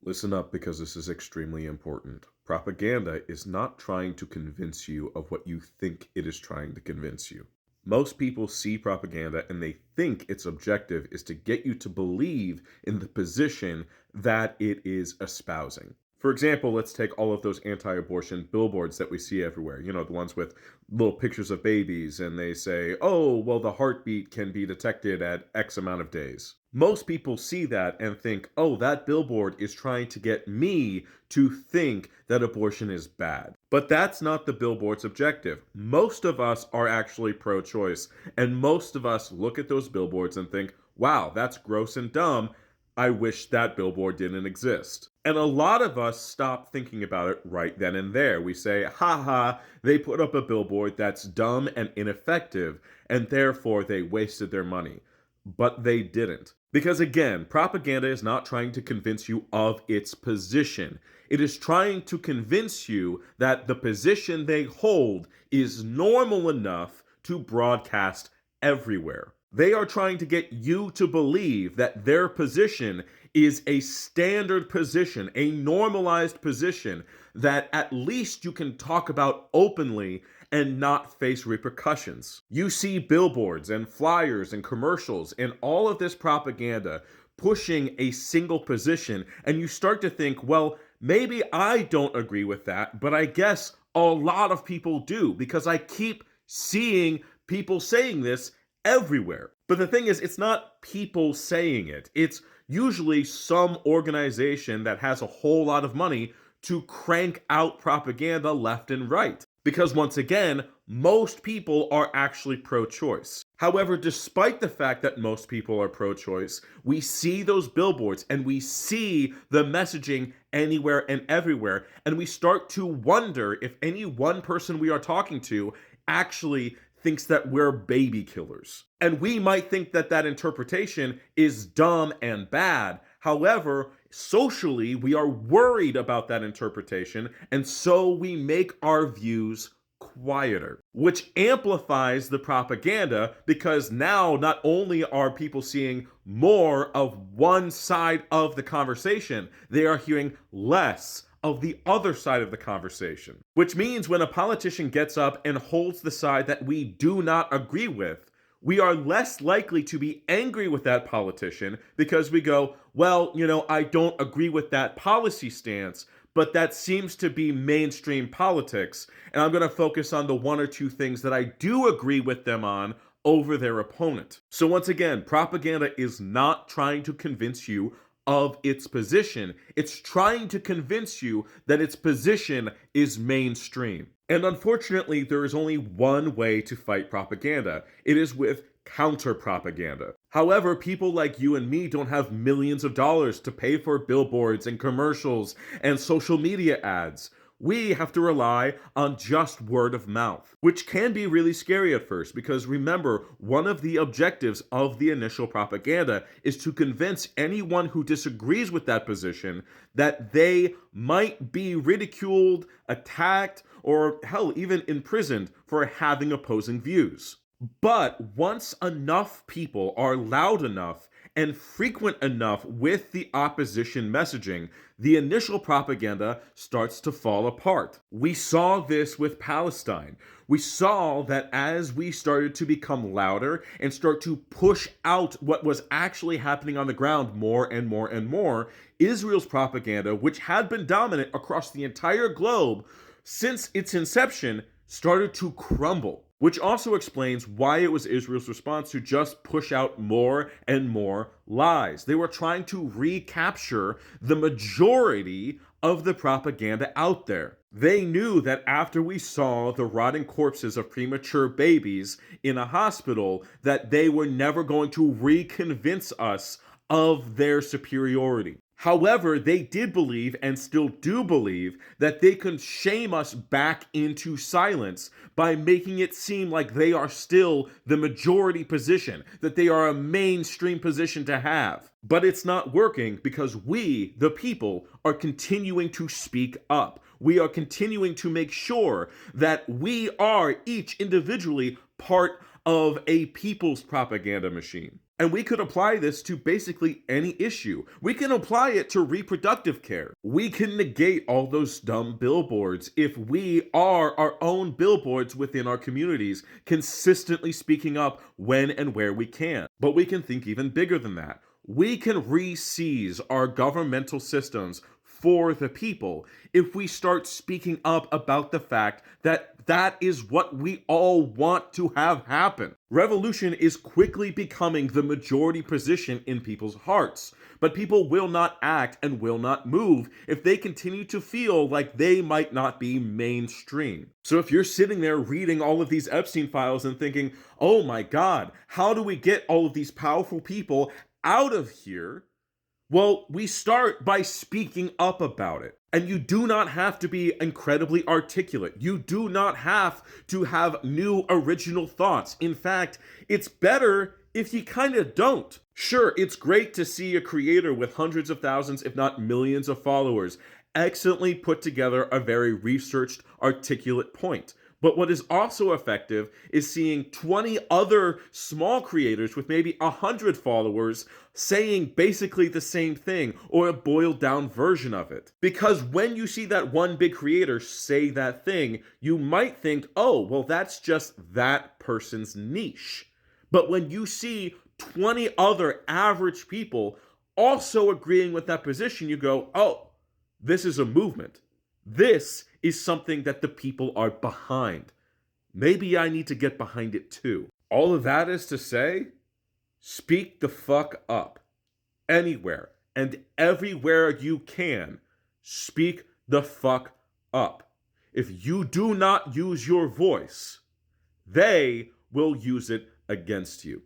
Listen up because this is extremely important. Propaganda is not trying to convince you of what you think it is trying to convince you. Most people see propaganda and they think its objective is to get you to believe in the position that it is espousing. For example, let's take all of those anti abortion billboards that we see everywhere. You know, the ones with little pictures of babies, and they say, oh, well, the heartbeat can be detected at X amount of days. Most people see that and think, oh, that billboard is trying to get me to think that abortion is bad. But that's not the billboard's objective. Most of us are actually pro choice, and most of us look at those billboards and think, wow, that's gross and dumb. I wish that billboard didn't exist. And a lot of us stop thinking about it right then and there. We say, haha, they put up a billboard that's dumb and ineffective, and therefore they wasted their money. But they didn't. Because again, propaganda is not trying to convince you of its position. It is trying to convince you that the position they hold is normal enough to broadcast everywhere. They are trying to get you to believe that their position is a standard position, a normalized position that at least you can talk about openly and not face repercussions. You see billboards and flyers and commercials and all of this propaganda pushing a single position, and you start to think, well, maybe I don't agree with that, but I guess a lot of people do because I keep seeing people saying this everywhere. But the thing is, it's not people saying it. It's usually some organization that has a whole lot of money to crank out propaganda left and right. Because once again, most people are actually pro choice. However, despite the fact that most people are pro choice, we see those billboards and we see the messaging anywhere and everywhere. And we start to wonder if any one person we are talking to actually thinks that we're baby killers. And we might think that that interpretation is dumb and bad. However, socially, we are worried about that interpretation, and so we make our views quieter, which amplifies the propaganda because now not only are people seeing more of one side of the conversation, they are hearing less of the other side of the conversation. Which means when a politician gets up and holds the side that we do not agree with, we are less likely to be angry with that politician because we go, well, I don't agree with that policy stance, but that seems to be mainstream politics, and I'm going to focus on the one or two things that I do agree with them on over their opponent. So once again, propaganda is not trying to convince you of its position. It's trying to convince you that its position is mainstream. And unfortunately, there is only one way to fight propaganda. It is with counter propaganda. However, people like you and me don't have millions of dollars to pay for billboards and commercials and social media ads. We have to rely on just word of mouth, which can be really scary at first because remember, one of the objectives of the initial propaganda is to convince anyone who disagrees with that position that they might be ridiculed, attacked, or hell, even imprisoned for having opposing views. But once enough people are loud enough and frequent enough with the opposition messaging, the initial propaganda starts to fall apart. We saw this with Palestine. We saw that as we started to become louder and start to push out what was actually happening on the ground more and more and more, Israel's propaganda, which had been dominant across the entire globe since its inception, started to crumble. Which also explains why it was Israel's response to just push out more and more lies. They were trying to recapture the majority of the propaganda out there. They knew that after we saw the rotting corpses of premature babies in a hospital, that they were never going to reconvince us of their superiority. However, they did believe and still do believe that they can shame us back into silence by making it seem like they are still the majority position, that they are a mainstream position to have. But it's not working because we, the people, are continuing to speak up. We are continuing to make sure that we are each individually part of a people's propaganda machine. And we could apply this to basically any issue. We can apply it to reproductive care. We can negate all those dumb billboards if we are our own billboards within our communities, consistently speaking up when and where we can. But we can think even bigger than that. We can re-seize our governmental systems for the people if we start speaking up about the fact that that is what we all want to have happen. Revolution is quickly becoming the majority position in people's hearts, but people will not act and will not move if they continue to feel like they might not be mainstream. So if you're sitting there reading all of these Epstein files and thinking, oh my God, how do we get all of these powerful people out of here? Well, we start by speaking up about it. And you do not have to be incredibly articulate. You do not have to have new original thoughts. In fact, it's better if you kind of don't. Sure, it's great to see a creator with hundreds of thousands, if not millions of followers, excellently put together a very researched, articulate point. But what is also effective is seeing 20 other small creators with maybe 100 followers saying basically the same thing or a boiled down version of it. Because when you see that one big creator say that thing, you might think, oh, well, that's just that person's niche. But when you see 20 other average people also agreeing with that position, you go, oh, this is a movement. This is something that the people are behind. Maybe I need to get behind it too. All of that is to say, speak the fuck up. Anywhere and everywhere you can, speak the fuck up. If you do not use your voice, they will use it against you.